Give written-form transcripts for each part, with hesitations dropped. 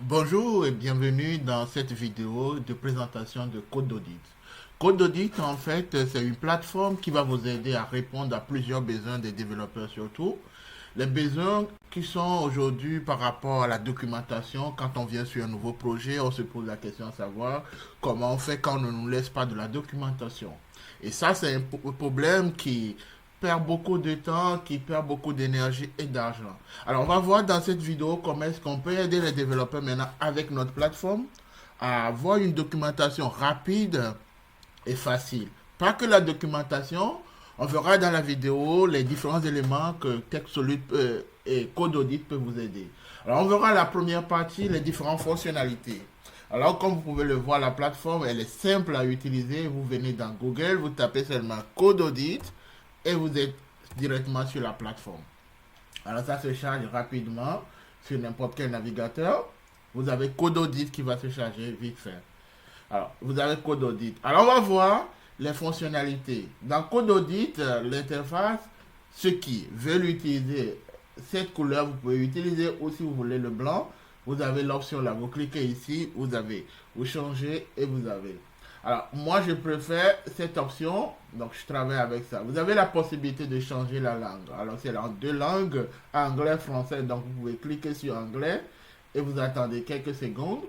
Bonjour et bienvenue dans cette vidéo de présentation de Code Audit. Code Audit, en fait, c'est une plateforme qui va vous aider à répondre à plusieurs besoins des développeurs surtout. Les besoins qui sont aujourd'hui par rapport à la documentation, quand on vient sur un nouveau projet, on se pose la question à savoir comment on fait quand on ne nous laisse pas de la documentation. Et ça, c'est un problème qui perd beaucoup de temps, qui perd beaucoup d'énergie et d'argent. Alors, on va voir dans cette vidéo comment est-ce qu'on peut aider les développeurs maintenant avec notre plateforme à avoir une documentation rapide et facile. Pas que la documentation, on verra dans la vidéo les différents éléments que TechSolid et Code Audit peuvent vous aider. Alors, on verra la première partie, les différentes fonctionnalités. Alors, comme vous pouvez le voir, la plateforme, elle est simple à utiliser. Vous venez dans Google, vous tapez seulement Code Audit et vous êtes directement sur la plateforme. Alors, ça se charge rapidement sur n'importe quel navigateur. Vous avez Code Audit qui va se charger vite fait. Alors, vous avez Code Audit. Alors, on va voir les fonctionnalités. Dans Code Audit, l'interface, ceux qui veulent utiliser cette couleur, vous pouvez utiliser aussi, si vous voulez le blanc. Vous avez l'option là, vous cliquez ici, vous changez et vous avez. Alors, moi, je préfère cette option, donc je travaille avec ça. Vous avez la possibilité de changer la langue. Alors, c'est en deux langues, anglais, français. Donc, vous pouvez cliquer sur anglais et vous attendez quelques secondes.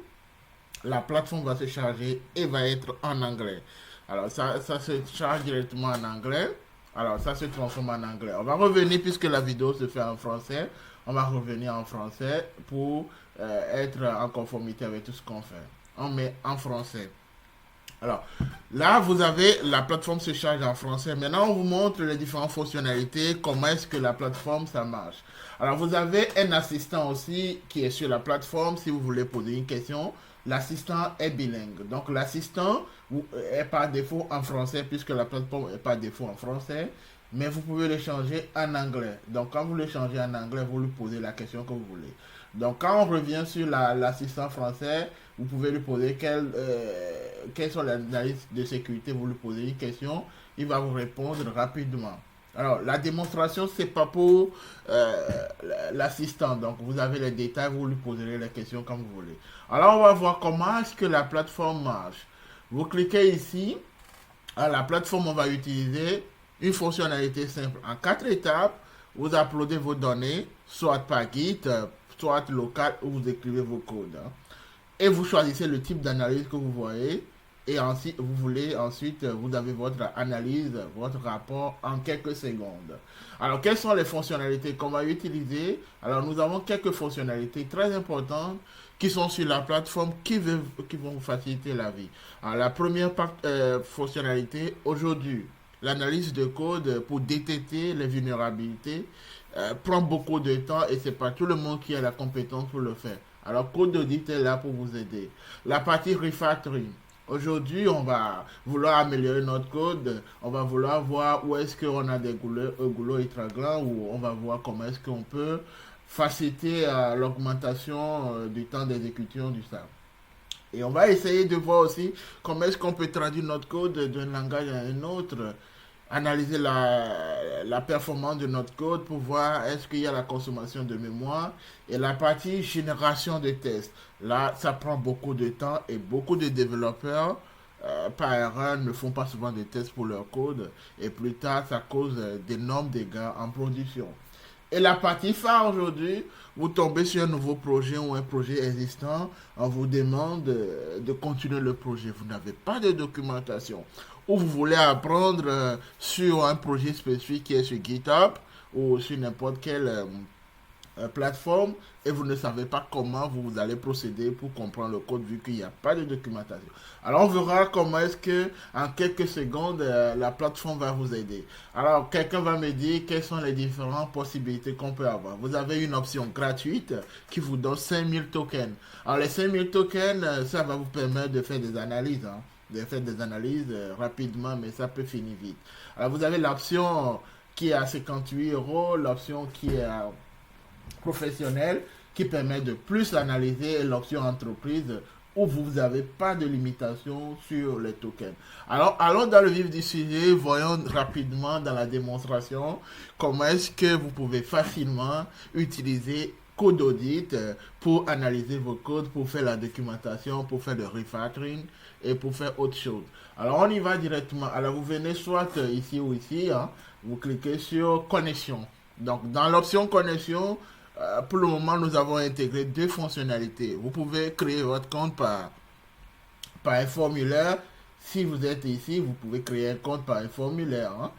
La plateforme va se charger et va être en anglais. Alors, ça se charge directement en anglais. Alors, ça se transforme en anglais. On va revenir, puisque la vidéo se fait en français, on va revenir en français pour être en conformité avec tout ce qu'on fait. On met en français. Alors, là, vous avez la plateforme se charge en français. Maintenant, on vous montre les différentes fonctionnalités, comment est-ce que la plateforme, ça marche. Alors, vous avez un assistant aussi qui est sur la plateforme si vous voulez poser une question. L'assistant est bilingue. Donc, l'assistant est par défaut en français puisque la plateforme est par défaut en français. Mais vous pouvez le changer en anglais. Donc, quand vous le changez en anglais, vous lui posez la question que vous voulez. Donc, quand on revient sur l'assistant français, vous pouvez lui poser quelles sont les analyses de sécurité. Vous lui posez une question, il va vous répondre rapidement. Alors, la démonstration, c'est pas pour l'assistant. Donc, vous avez les détails, vous lui poserez les questions comme vous voulez. Alors, on va voir comment est-ce que la plateforme marche. Vous cliquez ici. À la plateforme, on va utiliser une fonctionnalité simple. En 4 étapes, vous uploadez vos données, soit par Git, soit local, où vous écrivez vos codes. Et vous choisissez le type d'analyse que vous voyez. Et ensuite, vous avez votre analyse, votre rapport en quelques secondes. Alors, quelles sont les fonctionnalités qu'on va utiliser? Alors, nous avons quelques fonctionnalités très importantes qui sont sur la plateforme qui vont vous faciliter la vie. Alors, la première fonctionnalité, aujourd'hui, l'analyse de code pour détecter les vulnérabilités prend beaucoup de temps et c'est pas tout le monde qui a la compétence pour le faire. Alors, Code Audit est là pour vous aider. La partie refactoring. Aujourd'hui, on va vouloir améliorer notre code. On va vouloir voir où est-ce qu'on a des goulots étranglants ou on va voir comment est-ce qu'on peut faciliter l'augmentation du temps d'exécution du SAP. Et on va essayer de voir aussi comment est-ce qu'on peut traduire notre code d'un langage à un autre, analyser la performance de notre code pour voir est-ce qu'il y a la consommation de mémoire et la partie génération de tests. Là, ça prend beaucoup de temps et beaucoup de développeurs par erreur ne font pas souvent de tests pour leur code et plus tard ça cause d'énormes dégâts en production. Et la partie phare aujourd'hui, vous tombez sur un nouveau projet ou un projet existant, on vous demande de continuer le projet. Vous n'avez pas de documentation. Ou vous voulez apprendre sur un projet spécifique qui est sur GitHub ou sur n'importe quelle plateforme et vous ne savez pas comment vous allez procéder pour comprendre le code vu qu'il n'y a pas de documentation. Alors on verra comment est-ce que en quelques secondes la plateforme va vous aider. Alors quelqu'un va me dire quelles sont les différentes possibilités qu'on peut avoir. Vous avez une option gratuite qui vous donne 5000 tokens. Alors les 5000 tokens, ça va vous permettre de faire des analyses. De faire des analyses rapidement, mais ça peut finir vite. Alors vous avez l'option qui est à 58 euros, l'option qui est à professionnel qui permet de plus analyser l'option entreprise où vous n'avez pas de limitation sur les tokens. Alors, allons dans le vif du sujet, voyons rapidement dans la démonstration comment est-ce que vous pouvez facilement utiliser code audit pour analyser vos codes, pour faire la documentation, pour faire le refactoring et pour faire autre chose. Alors on y va directement. Alors vous venez soit ici ou ici, hein, vous cliquez sur connexion. Donc dans l'option connexion, pour le moment nous avons intégré deux fonctionnalités. Vous pouvez créer votre compte par un formulaire. Si vous êtes ici, vous pouvez créer un compte par un formulaire, hein.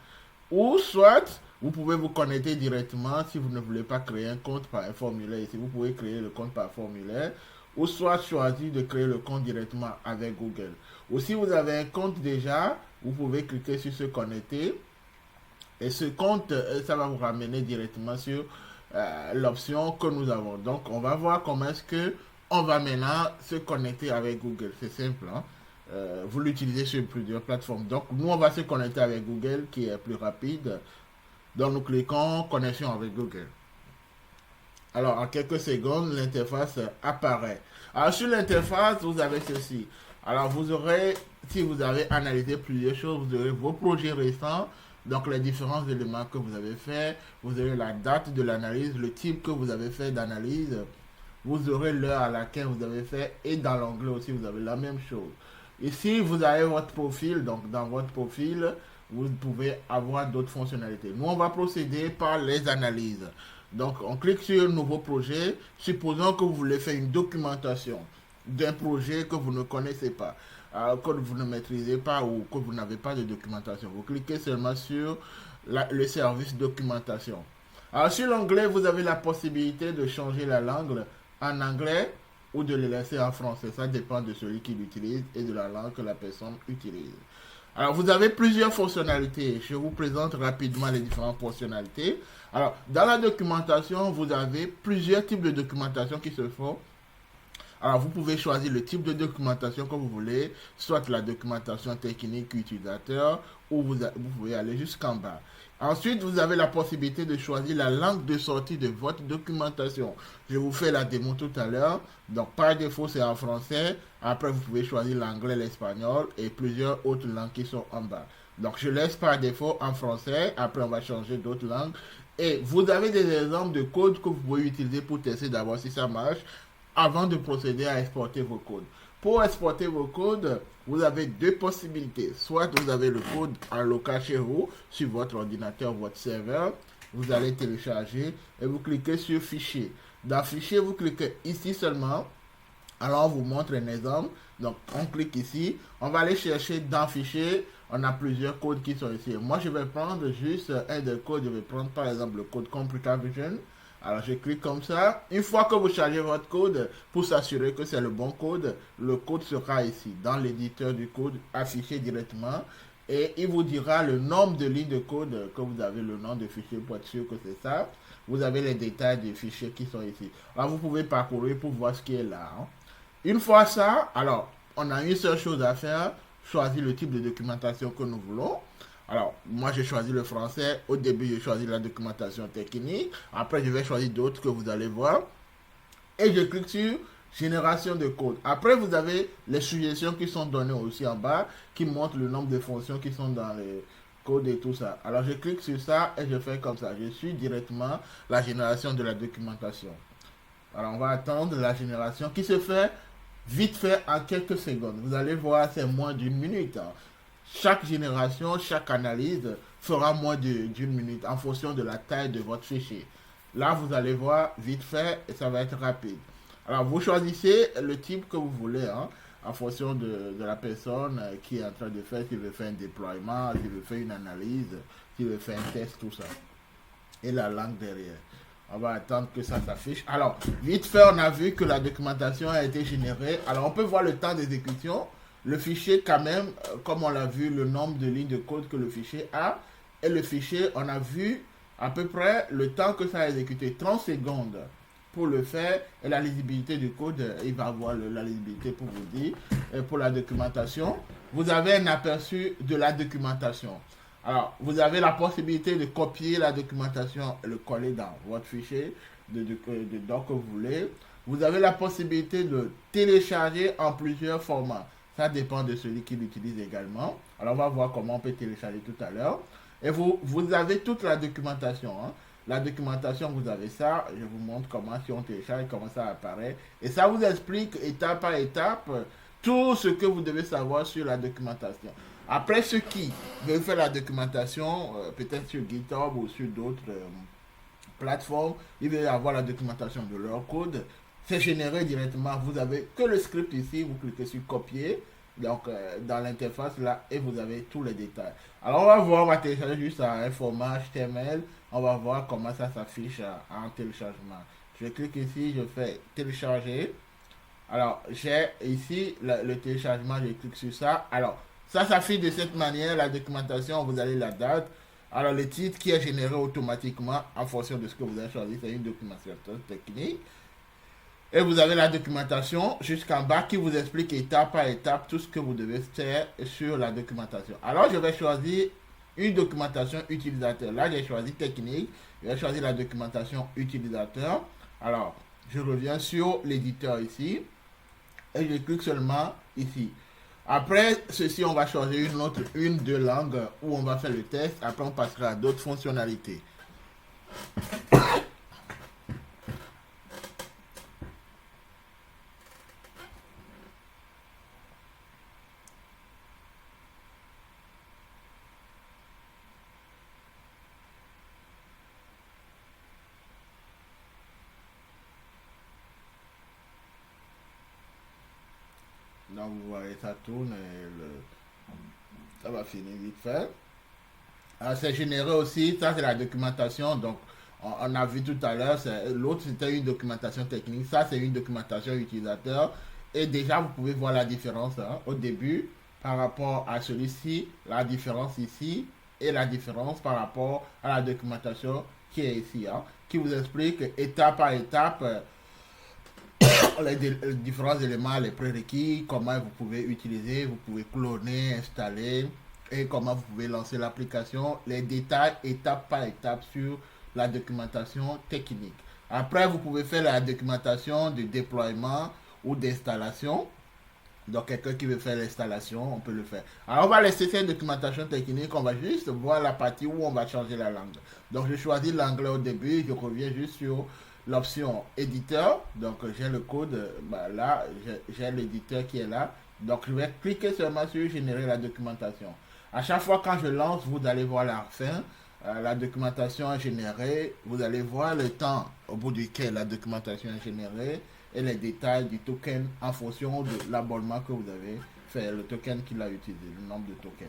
Ou soit, vous pouvez vous connecter directement si vous ne voulez pas créer un compte par un formulaire. Ici, vous pouvez créer le compte par formulaire. Ou soit choisir de créer le compte directement avec Google. Ou si vous avez un compte déjà, vous pouvez cliquer sur se connecter. Et ce compte, ça va vous ramener directement sur l'option que nous avons. Donc, on va voir comment est-ce que on va maintenant se connecter avec Google. C'est simple, hein. Vous l'utilisez sur plusieurs plateformes. Donc, nous, on va se connecter avec Google qui est plus rapide. Donc, nous cliquons connexion avec Google. Alors, en quelques secondes, l'interface apparaît. Alors, sur l'interface, vous avez ceci. Alors, vous aurez, si vous avez analysé plusieurs choses, vous aurez vos projets récents, donc les différents éléments que vous avez fait. Vous aurez la date de l'analyse, le type que vous avez fait d'analyse. Vous aurez l'heure à laquelle vous avez fait et dans l'onglet aussi, vous avez la même chose. Ici, vous avez votre profil. Donc, dans votre profil, vous pouvez avoir d'autres fonctionnalités. Nous, on va procéder par les analyses. Donc, on clique sur nouveau projet. Supposons que vous voulez faire une documentation d'un projet que vous ne connaissez pas, que vous ne maîtrisez pas ou que vous n'avez pas de documentation. Vous cliquez seulement sur le service documentation. Alors, sur l'onglet, vous avez la possibilité de changer la langue en anglais ou de le laisser en français. Ça dépend de celui qui l'utilise et de la langue que la personne utilise. Alors, vous avez plusieurs fonctionnalités. Je vous présente rapidement les différentes fonctionnalités. Alors, dans la documentation, vous avez plusieurs types de documentation qui se font. Alors, vous pouvez choisir le type de documentation que vous voulez, soit la documentation technique utilisateur, ou vous pouvez aller jusqu'en bas. Ensuite, vous avez la possibilité de choisir la langue de sortie de votre documentation. Je vous fais la démo tout à l'heure. Donc, par défaut, c'est en français. Après, vous pouvez choisir l'anglais, l'espagnol et plusieurs autres langues qui sont en bas. Donc, je laisse par défaut en français. Après, on va changer d'autres langues. Et vous avez des exemples de codes que vous pouvez utiliser pour tester d'abord si ça marche avant de procéder à exporter vos codes. Pour exporter vos codes, vous avez deux possibilités. Soit vous avez le code en local chez vous, sur votre ordinateur, votre serveur. Vous allez télécharger et vous cliquez sur fichier. Dans fichier, vous cliquez ici seulement. Alors, on vous montre un exemple. Donc, on clique ici. On va aller chercher dans fichier. On a plusieurs codes qui sont ici. Moi, je vais prendre juste un des codes. Je vais prendre par exemple le code Computer Vision. Alors, je clique comme ça. Une fois que vous chargez votre code, pour s'assurer que c'est le bon code, le code sera ici, dans l'éditeur du code, affiché directement. Et il vous dira le nombre de lignes de code que vous avez, le nom de fichier pour être sûr que c'est ça. Vous avez les détails des fichiers qui sont ici. Alors, vous pouvez parcourir pour voir ce qui est là, hein. Une fois ça, alors, on a une seule chose à faire, choisir le type de documentation que nous voulons. Alors, moi, j'ai choisi le français. Au début, j'ai choisi la documentation technique. Après, je vais choisir d'autres que vous allez voir. Et je clique sur génération de code. Après, vous avez les suggestions qui sont données aussi en bas, qui montrent le nombre de fonctions qui sont dans les codes et tout ça. Alors, je clique sur ça et je fais comme ça. Je suis directement la génération de la documentation. Alors, on va attendre la génération qui se fait vite fait en quelques secondes. Vous allez voir, c'est moins d'une minute, hein. Chaque génération, chaque analyse fera moins d'une minute en fonction de la taille de votre fichier. Là, vous allez voir vite fait et ça va être rapide. Alors, vous choisissez le type que vous voulez, hein, en fonction de la personne qui est en train de faire, s'il veut faire un déploiement, s'il veut faire une analyse, s'il veut faire un test, tout ça. Et la langue derrière. On va attendre que ça s'affiche. Alors, vite fait, on a vu que la documentation a été générée. Alors, on peut voir le temps d'exécution. Le fichier, quand même, comme on l'a vu, le nombre de lignes de code que le fichier a. Et le fichier, on a vu à peu près le temps que ça a exécuté. 30 secondes pour le faire. Et la lisibilité du code, il va avoir la lisibilité pour vous dire. Et pour la documentation, vous avez un aperçu de la documentation. Alors, vous avez la possibilité de copier la documentation et le coller dans votre fichier de doc que vous voulez. Vous avez la possibilité de télécharger en plusieurs formats. Ça dépend de celui qui l'utilise également. Alors, on va voir comment on peut télécharger tout à l'heure. Et vous avez toute la documentation, hein. la documentation, vous avez ça. Je vous montre comment, si on télécharge, comment ça apparaît. Et ça vous explique étape par étape tout ce que vous devez savoir sur la documentation. Après, ceux qui veulent faire la documentation, peut-être sur GitHub ou sur d'autres plateformes, ils veulent avoir la documentation de leur code. C'est généré directement. Vous avez que le script ici, vous cliquez sur copier, donc dans l'interface là, et vous avez tous les détails. Alors on va voir, on va télécharger juste un format HTML. On va voir comment ça s'affiche en téléchargement. Je clique ici, je fais télécharger. Alors, j'ai ici le téléchargement, je clique sur ça. Alors, ça s'affiche de cette manière, la documentation, vous avez la date. Alors, le titre qui est généré automatiquement en fonction de ce que vous avez choisi, c'est une documentation technique. Et vous avez la documentation jusqu'en bas qui vous explique étape par étape tout ce que vous devez faire sur la documentation. Alors, je vais choisir une documentation utilisateur. Là, j'ai choisi technique. Je vais choisir la documentation utilisateur. Alors, je reviens sur l'éditeur ici. Et je clique seulement ici. Après ceci, on va choisir deux langues où on va faire le test. Après, on passera à d'autres fonctionnalités. Donc, vous voyez, ça tourne et ça va finir vite fait. C'est généré aussi, ça c'est la documentation. Donc, on a vu tout à l'heure, l'autre c'était une documentation technique. Ça, c'est une documentation utilisateur. Et déjà, vous pouvez voir la différence au début par rapport à celui-ci, la différence ici et la différence par rapport à la documentation qui est ici, qui vous explique étape par étape les différents éléments, les prérequis, comment vous pouvez utiliser, vous pouvez cloner, installer et comment vous pouvez lancer l'application, les détails étape par étape sur la documentation technique. Après, vous pouvez faire la documentation de déploiement ou d'installation. Donc, quelqu'un qui veut faire l'installation, on peut le faire. Alors, on va laisser cette documentation technique. On va juste voir la partie où on va changer la langue. Donc, je choisis l'anglais au début. Je reviens juste sur l'option éditeur. Donc, j'ai le code. Là, j'ai l'éditeur qui est là. Donc, je vais cliquer seulement sur générer la documentation. À chaque fois quand je lance, vous allez voir la fin. La documentation est générée. Vous allez voir le temps au bout duquel la documentation est générée et les détails du token en fonction de l'abonnement que vous avez fait, le token qu'il a utilisé, le nombre de tokens.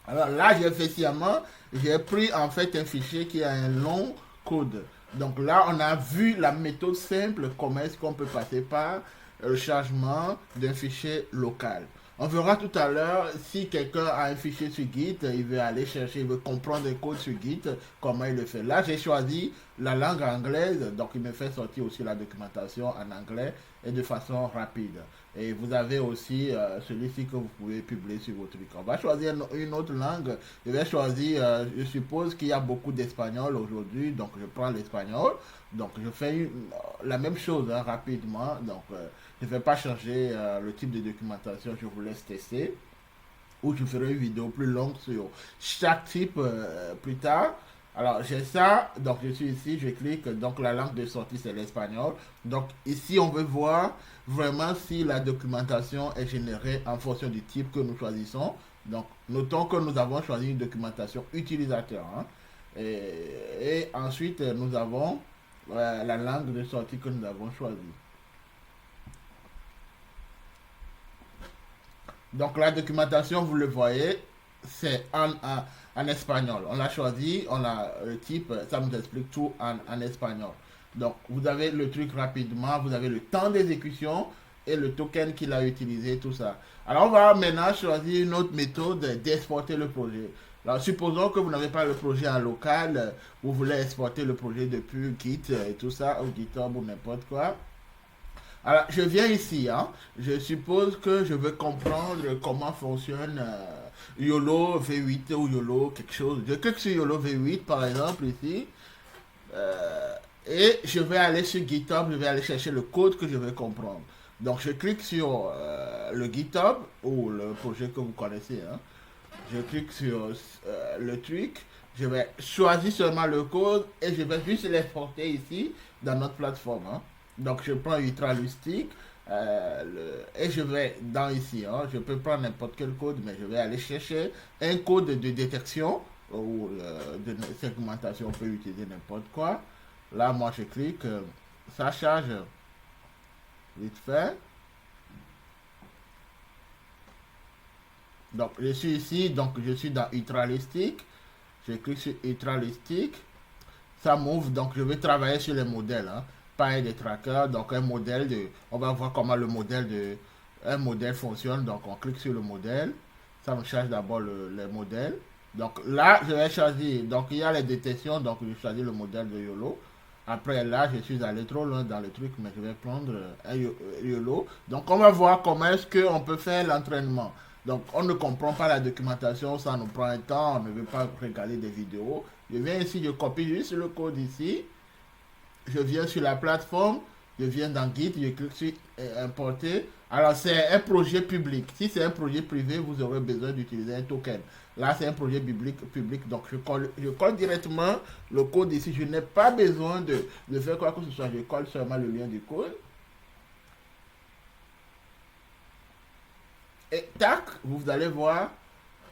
Alors là, j'ai fait sciemment, j'ai pris en fait un fichier qui a un long code. Donc là, on a vu la méthode simple, comment est-ce qu'on peut passer par le chargement d'un fichier local. On verra tout à l'heure si quelqu'un a un fichier sur Git, il veut aller chercher, il veut comprendre un code sur Git, comment il le fait. Là, j'ai choisi la langue anglaise, donc il me fait sortir aussi la documentation en anglais et de façon rapide. Et vous avez aussi celui-ci que vous pouvez publier sur votre truc. On va choisir une autre langue. Je vais choisir, je suppose qu'il y a beaucoup d'espagnol aujourd'hui, donc je prends l'espagnol. Donc je fais la même chose rapidement. Donc je ne vais pas changer le type de documentation, je vous laisse tester. Ou je ferai une vidéo plus longue sur chaque type plus tard. Alors j'ai ça, donc je suis ici, je clique, donc la langue de sortie c'est l'espagnol. Donc ici on veut voir vraiment si la documentation est générée en fonction du type que nous choisissons. Donc notons que nous avons choisi une documentation utilisateur. Et ensuite nous avons la langue de sortie que nous avons choisie. Donc la documentation, vous le voyez, c'est en espagnol. On l'a choisi, on a le type, ça nous explique tout en espagnol. Donc vous avez le truc rapidement, vous avez le temps d'exécution et le token qu'il a utilisé, tout ça. Alors on va maintenant choisir une autre méthode d'exporter le projet. Alors supposons que vous n'avez pas le projet en local, vous voulez exporter le projet depuis Git et tout ça, ou GitHub ou n'importe quoi. Alors, je viens ici, je suppose que je veux comprendre comment fonctionne YOLO V8 ou YOLO quelque chose. Je clique sur YOLO V8 par exemple ici. Et je vais aller sur GitHub, je vais aller chercher le code que je veux comprendre. Donc je clique sur le GitHub ou le projet que vous connaissez. Je clique sur le truc, Je vais choisir seulement le code et je vais juste l'exporter ici dans notre plateforme. Hein. Donc je prends Ultralustic et je vais dans ici. Hein. Je peux prendre n'importe quel code, mais je vais aller chercher un code de détection ou de segmentation. On peut utiliser n'importe quoi. Là, moi, je clique. Ça charge vite fait. Donc, je suis ici. Donc, je suis dans Ultralustic. Je clique sur Ultralustic. Ça m'ouvre. Donc, je vais travailler sur les modèles. Hein. Pas des trackers. Donc, un modèle de... On va voir comment le modèle de... Un modèle fonctionne. Donc, on clique sur le modèle. Ça me charge d'abord les modèles. Donc, là, je vais choisir. Donc, il y a les détections. Donc, je choisis le modèle de YOLO. Après, là, je suis allé trop loin dans le truc, mais je vais prendre un YOLO. Donc, on va voir comment est-ce qu'on peut faire l'entraînement. Donc, on ne comprend pas la documentation, ça nous prend un temps, on ne veut pas regarder des vidéos. Je viens ici, je copie juste le code ici. Je viens sur la plateforme, je viens dans Git, je clique sur importer. Alors, c'est un projet public. Si c'est un projet privé, vous aurez besoin d'utiliser un token. Là, c'est un projet public, donc je colle directement le code ici. Je n'ai pas besoin de faire quoi que ce soit. Je colle seulement le lien du code. Et tac, vous allez voir,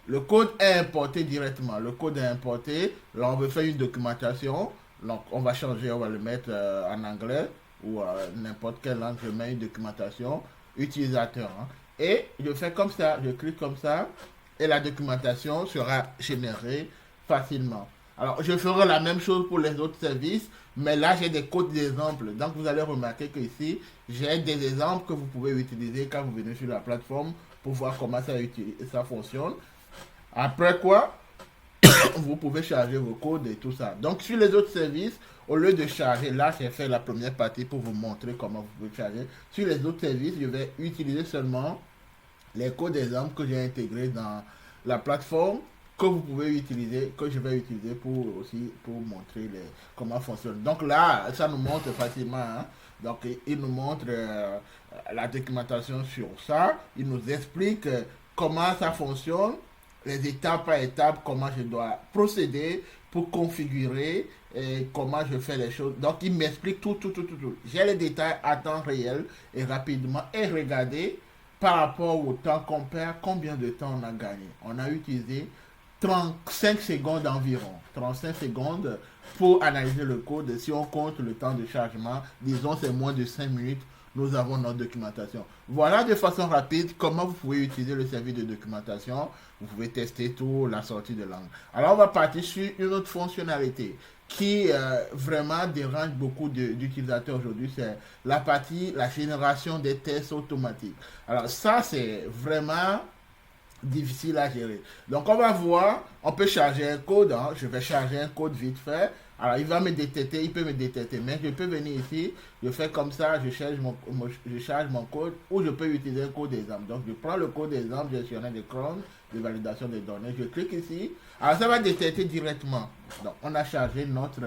le code est importé directement. Le code est importé. Là, on veut faire une documentation. Donc, on va changer, on va le mettre en anglais ou n'importe quelle langue. Je mets une documentation utilisateur. Hein. Et je fais comme ça, je clique comme ça. Et la documentation sera générée facilement. Alors, je ferai la même chose pour les autres services, mais là, j'ai des codes d'exemple. Donc, vous allez remarquer que ici, j'ai des exemples que vous pouvez utiliser quand vous venez sur la plateforme pour voir comment ça fonctionne. Après quoi, vous pouvez charger vos codes et tout ça. Donc, sur les autres services, au lieu de charger, là, j'ai fait la première partie pour vous montrer comment vous pouvez charger. Sur les autres services, je vais utiliser seulement les codes d'exemple que j'ai intégrés dans la plateforme que vous pouvez utiliser, que je vais utiliser pour montrer comment fonctionne. Donc là, ça nous montre facilement. Hein. Donc il nous montre la documentation sur ça. Il nous explique comment ça fonctionne, les étapes par étapes, comment je dois procéder pour configurer et comment je fais les choses. Donc il m'explique tout. J'ai les détails à temps réel et rapidement. Et regardez, par rapport au temps qu'on perd, combien de temps on a gagné. On a utilisé 35 secondes environ. 35 secondes pour analyser le code. Si on compte le temps de chargement, disons c'est moins de 5 minutes, nous avons notre documentation. Voilà de façon rapide comment vous pouvez utiliser le service de documentation. Vous pouvez tester tout, la sortie de langue. Alors on va partir sur une autre fonctionnalité qui vraiment dérange beaucoup d'utilisateurs aujourd'hui, c'est la génération des tests automatiques. Alors ça, c'est vraiment difficile à gérer. Donc on va voir, on peut charger un code, hein. Je vais charger un code vite fait. Alors il va me détecter, il peut me détecter, mais je peux venir ici, je fais comme ça, je charge mon code, ou je peux utiliser un code d'exemple. Donc je prends le code d'exemple gestionnaire de cron, de validation des données, je clique ici, alors ça va détecter directement. Donc on a chargé notre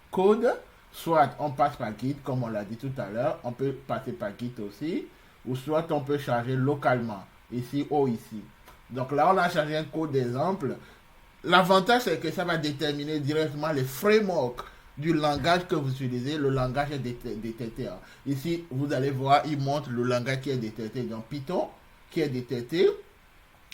code, soit on passe par Git comme on l'a dit tout à l'heure, on peut passer par Git aussi, ou soit on peut charger localement, ici ou ici. Donc là on a chargé un code d'exemple. L'avantage, c'est que ça va déterminer directement les frameworks du langage que vous utilisez. Le langage est détecté. Hein. Ici, vous allez voir, il montre le langage qui est détecté. Donc, Python qui est détecté.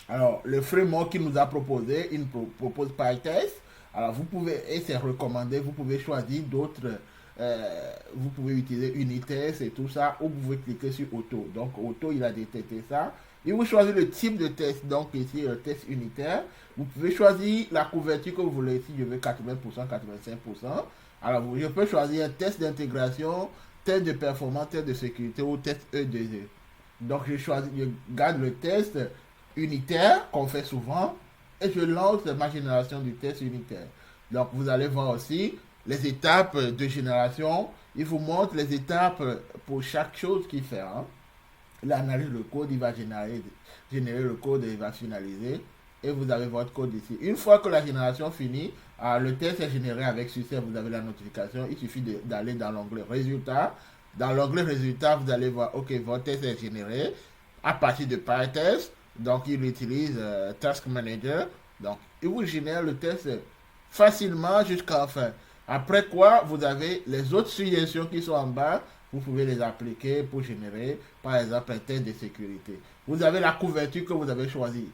Alors, le framework qu'il nous a proposé, il nous propose PyTest. Alors, vous pouvez, et c'est recommandé, vous pouvez choisir d'autres. Vous pouvez utiliser Unitest et tout ça, ou vous pouvez cliquer sur Auto. Donc, Auto, il a détecté ça. Et vous choisissez le type de test, donc ici le test unitaire. Vous pouvez choisir la couverture que vous voulez. Ici, je veux 80%, 85%. Alors, je peux choisir un test d'intégration, test de performance, test de sécurité ou test E2E. Donc, je garde le test unitaire qu'on fait souvent et je lance ma génération du test unitaire. Donc, vous allez voir aussi les étapes de génération. Il vous montre les étapes pour chaque chose qu'il fait. Hein. Il analyse le code, il va générer le code et il va finaliser. Et vous avez votre code ici. Une fois que la génération finit, le test est généré avec succès, vous avez la notification. Il suffit d'aller dans l'onglet résultats. Dans l'onglet résultats, vous allez voir, ok, votre test est généré à partir de PyTest. Donc, il utilise Task Manager. Donc, il vous génère le test facilement jusqu'à la fin. Après quoi, vous avez les autres suggestions qui sont en bas. Vous pouvez les appliquer pour générer, par exemple, un test de sécurité. Vous avez la couverture que vous avez choisie.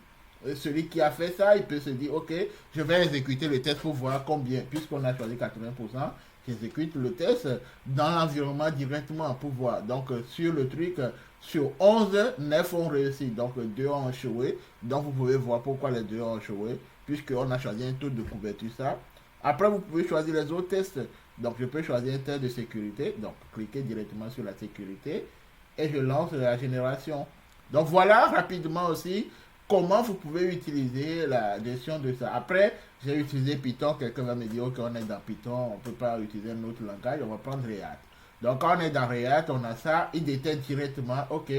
Celui qui a fait ça, il peut se dire, ok, je vais exécuter le test pour voir combien, puisqu'on a choisi 80%, j'exécute le test dans l'environnement directement pour voir. Donc, sur le truc, sur 11, 9 ont réussi, donc 2 ont échoué. Donc, vous pouvez voir pourquoi les 2 ont échoué, puisqu'on a choisi un taux de couverture, ça. Après, vous pouvez choisir les autres tests. Donc, je peux choisir un test de sécurité. Donc, cliquez directement sur la sécurité et je lance la génération. Donc, voilà rapidement aussi comment vous pouvez utiliser la gestion de ça. Après, j'ai utilisé Python. Quelqu'un va me dire, ok, on est dans Python, on ne peut pas utiliser un autre langage, on va prendre React. Donc, quand on est dans React, on a ça, il détecte directement, ok,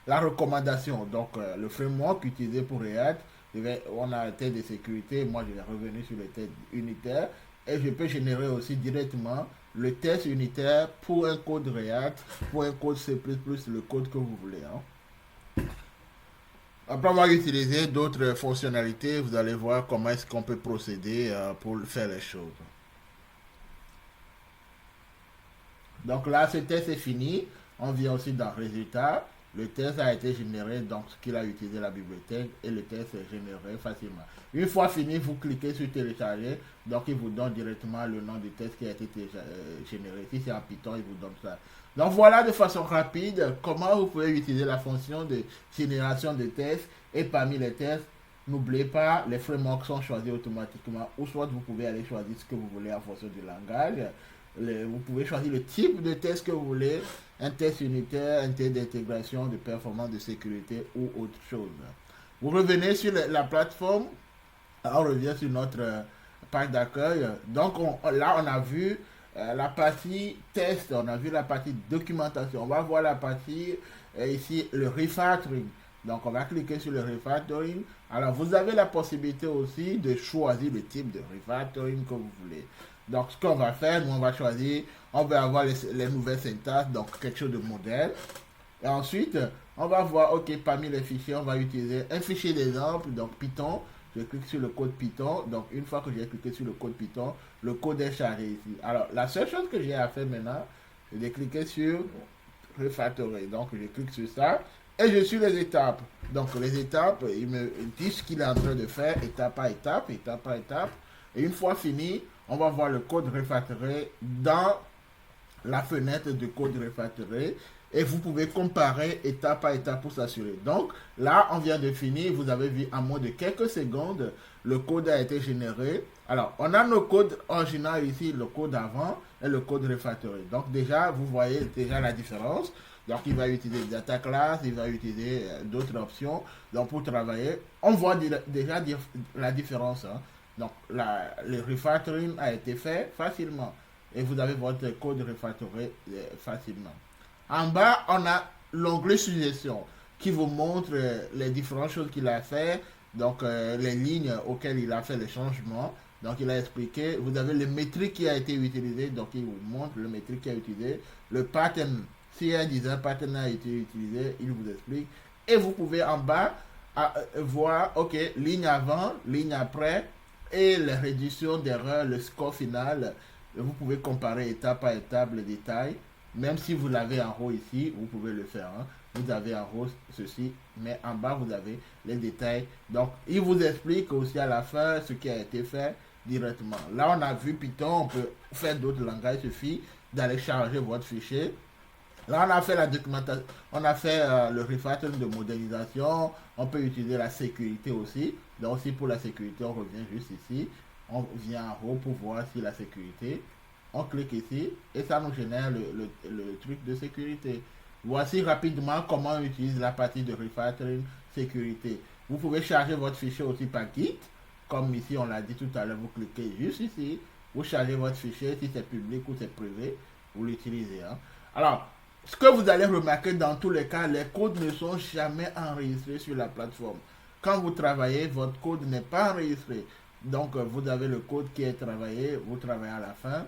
la recommandation. Donc, le framework utilisé pour React, on a un test de sécurité. Moi, je vais revenir sur le test unitaire. Et je peux générer aussi directement le test unitaire pour un code React, pour un code C++, le code que vous voulez. Hein. Après avoir utilisé d'autres fonctionnalités, vous allez voir comment est-ce qu'on peut procéder pour faire les choses. Donc là, ce test est fini. On vient aussi dans résultat. Le test a été généré, donc ce qu'il a utilisé la bibliothèque et le test est généré facilement. Une fois fini, vous cliquez sur télécharger, donc il vous donne directement le nom du test qui a été généré. Si c'est en Python, il vous donne ça. Donc voilà de façon rapide comment vous pouvez utiliser la fonction de génération de tests. Et parmi les tests, n'oubliez pas, les frameworks sont choisis automatiquement, ou soit vous pouvez aller choisir ce que vous voulez en fonction du langage. Vous pouvez choisir le type de test que vous voulez, un test unitaire, un test d'intégration, de performance, de sécurité ou autre chose. Vous revenez sur la plateforme, on revient sur notre page d'accueil. Donc là, on a vu la partie test, on a vu la partie documentation. On va voir la partie ici, le refactoring. Donc on va cliquer sur le refactoring. Alors vous avez la possibilité aussi de choisir le type de refactoring que vous voulez. Donc, ce qu'on va faire, nous, on va choisir, on va avoir les nouvelles syntaxes, donc quelque chose de modèle. Et ensuite, on va voir, ok, parmi les fichiers, on va utiliser un fichier d'exemple, donc Python. Je clique sur le code Python. Donc, une fois que j'ai cliqué sur le code Python, le code est chargé ici. Alors, la seule chose que j'ai à faire maintenant, c'est de cliquer sur Refactorer. Donc, je clique sur ça et je suis les étapes. Donc, les étapes, il me dit ce qu'il est en train de faire, étape par étape, étape par étape. Et une fois fini, on va voir le code refactoré dans la fenêtre de code refactoré et vous pouvez comparer étape par étape pour s'assurer. Donc là, on vient de finir. Vous avez vu en moins de quelques secondes, le code a été généré. Alors, on a nos codes originaux ici, le code avant et le code refactoré. Donc déjà, vous voyez déjà la différence. Donc, il va utiliser data class, il va utiliser d'autres options. Donc, pour travailler, on voit déjà la différence. Hein. Donc, le refactoring a été fait facilement. Et vous avez votre code refactoré facilement. En bas, on a l'onglet suggestion qui vous montre les différentes choses qu'il a fait. Donc, les lignes auxquelles il a fait les changements. Donc, il a expliqué. Vous avez le métrique qui a été utilisé. Donc, il vous montre le métrique qui a été utilisé. Le pattern. Si un design pattern a été utilisé, il vous explique. Et vous pouvez en bas voir, ok, ligne avant, ligne après. Et la réduction d'erreur, le score final, vous pouvez comparer étape par étape les détails. Même si vous l'avez en haut ici, vous pouvez le faire. Hein. Vous avez en haut ceci, mais en bas vous avez les détails. Donc, il vous explique aussi à la fin ce qui a été fait directement. Là, on a vu Python, on peut faire d'autres langages, il suffit d'aller charger votre fichier. Là, on a fait la documentation, on a fait le refactoring de modélisation, on peut utiliser la sécurité aussi. Donc, aussi pour la sécurité, on revient juste ici, on vient en haut pour voir si la sécurité, on clique ici et ça nous génère le truc de sécurité. Voici rapidement comment on utilise la partie de refactoring sécurité. Vous pouvez charger votre fichier aussi par Git, comme ici on l'a dit tout à l'heure, vous cliquez juste ici, vous chargez votre fichier, si c'est public ou c'est privé, vous l'utilisez. Hein. Alors, ce que vous allez remarquer dans tous les cas, les codes ne sont jamais enregistrés sur la plateforme. Quand vous travaillez, votre code n'est pas enregistré. Donc, vous avez le code qui est travaillé, vous travaillez à la fin,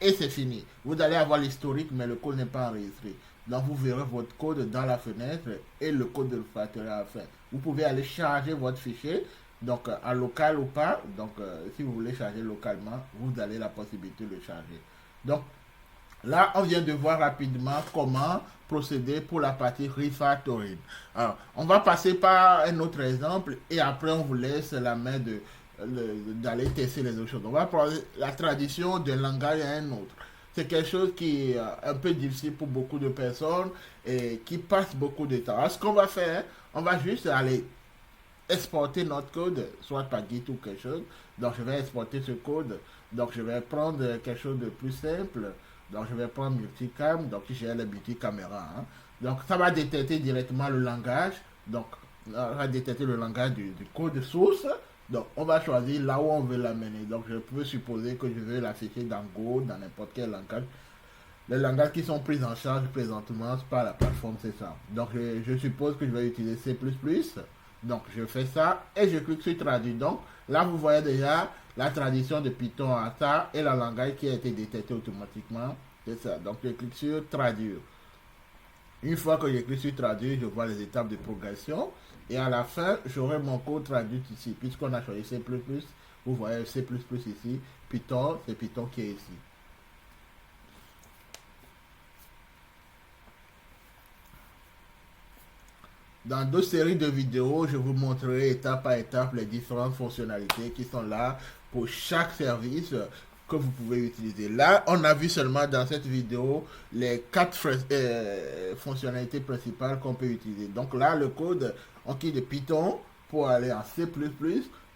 et c'est fini. Vous allez avoir l'historique, mais le code n'est pas enregistré. Donc, vous verrez votre code dans la fenêtre et le code de refactorer à la fin. Vous pouvez aller charger votre fichier. Donc, en local ou pas, donc si vous voulez charger localement, vous avez la possibilité de le charger. Donc, là, on vient de voir rapidement comment procéder pour la partie refactoring. Alors, on va passer par un autre exemple et après on vous laisse la main d'aller tester les autres choses. On va prendre la tradition d'un langage à un autre. C'est quelque chose qui est un peu difficile pour beaucoup de personnes et qui passe beaucoup de temps. Alors, ce qu'on va faire, on va juste aller exporter notre code, soit par Git ou quelque chose. Donc, je vais exporter ce code. Donc, je vais prendre quelque chose de plus simple. Donc, je vais prendre multicam. Donc, j'ai la multicaméra. Hein. Donc, ça va détecter directement le langage. Donc, ça va détecter le langage du code source. Donc, on va choisir là où on veut l'amener. Donc, je peux supposer que je veux l'afficher dans Go, dans n'importe quel langage. Les langages qui sont pris en charge présentement par la plateforme, c'est ça. Donc, je suppose que je vais utiliser C++. Donc, je fais ça et je clique sur traduire. Donc, là, vous voyez déjà la traduction de Python à ça et le langage qui a été détecté automatiquement. C'est ça. Donc, je clique sur traduire. Une fois que j'ai cliqué sur traduire, je vois les étapes de progression. Et à la fin, j'aurai mon code traduit ici. Puisqu'on a choisi C++, vous voyez C++ ici. Python, c'est Python qui est ici. Dans deux séries de vidéos, je vous montrerai étape par étape les différentes fonctionnalités qui sont là pour chaque service que vous pouvez utiliser. Là, on a vu seulement dans cette vidéo les quatre fonctionnalités principales qu'on peut utiliser. Donc là, le code, on quitte de Python pour aller en C++.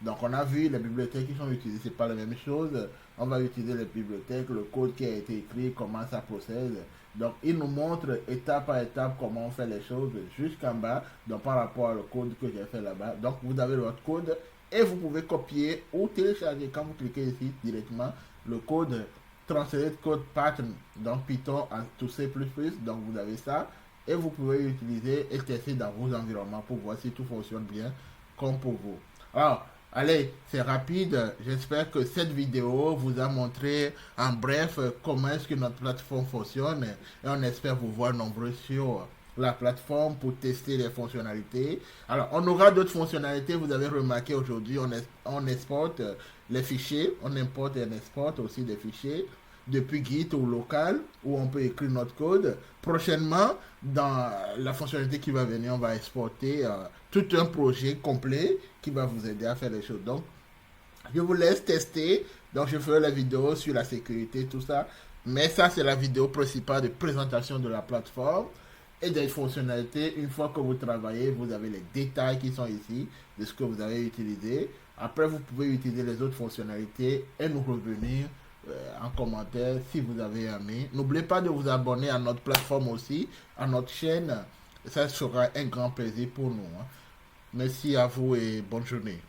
Donc on a vu les bibliothèques qui sont utilisées, c'est pas la même chose. On va utiliser les bibliothèques, le code qui a été écrit, comment ça procède. Donc, il nous montre étape par étape comment on fait les choses jusqu'en bas, donc par rapport au code que j'ai fait là-bas. Donc, vous avez votre code et vous pouvez copier ou télécharger quand vous cliquez ici directement le code Translate Code Pattern, donc Python en tout C++. Donc, vous avez ça et vous pouvez l'utiliser et tester dans vos environnements pour voir si tout fonctionne bien comme pour vous. Alors, allez, c'est rapide. J'espère que cette vidéo vous a montré en bref comment est-ce que notre plateforme fonctionne et on espère vous voir nombreux sur la plateforme pour tester les fonctionnalités. Alors, on aura d'autres fonctionnalités. Vous avez remarqué aujourd'hui, on exporte les fichiers, on importe et on exporte aussi des fichiers depuis Git ou local où on peut écrire notre code. Prochainement, dans la fonctionnalité qui va venir, on va exporter tout un projet complet qui va vous aider à faire les choses. Donc, je vous laisse tester. Donc, je ferai la vidéo sur la sécurité, tout ça. Mais ça, c'est la vidéo principale de présentation de la plateforme et des fonctionnalités. Une fois que vous travaillez, vous avez les détails qui sont ici de ce que vous avez utilisé. Après, vous pouvez utiliser les autres fonctionnalités et nous revenir en commentaire si vous avez aimé. N'oubliez pas de vous abonner à notre plateforme aussi, à notre chaîne. Ça sera un grand plaisir pour nous. Hein. Merci à vous et bonne journée.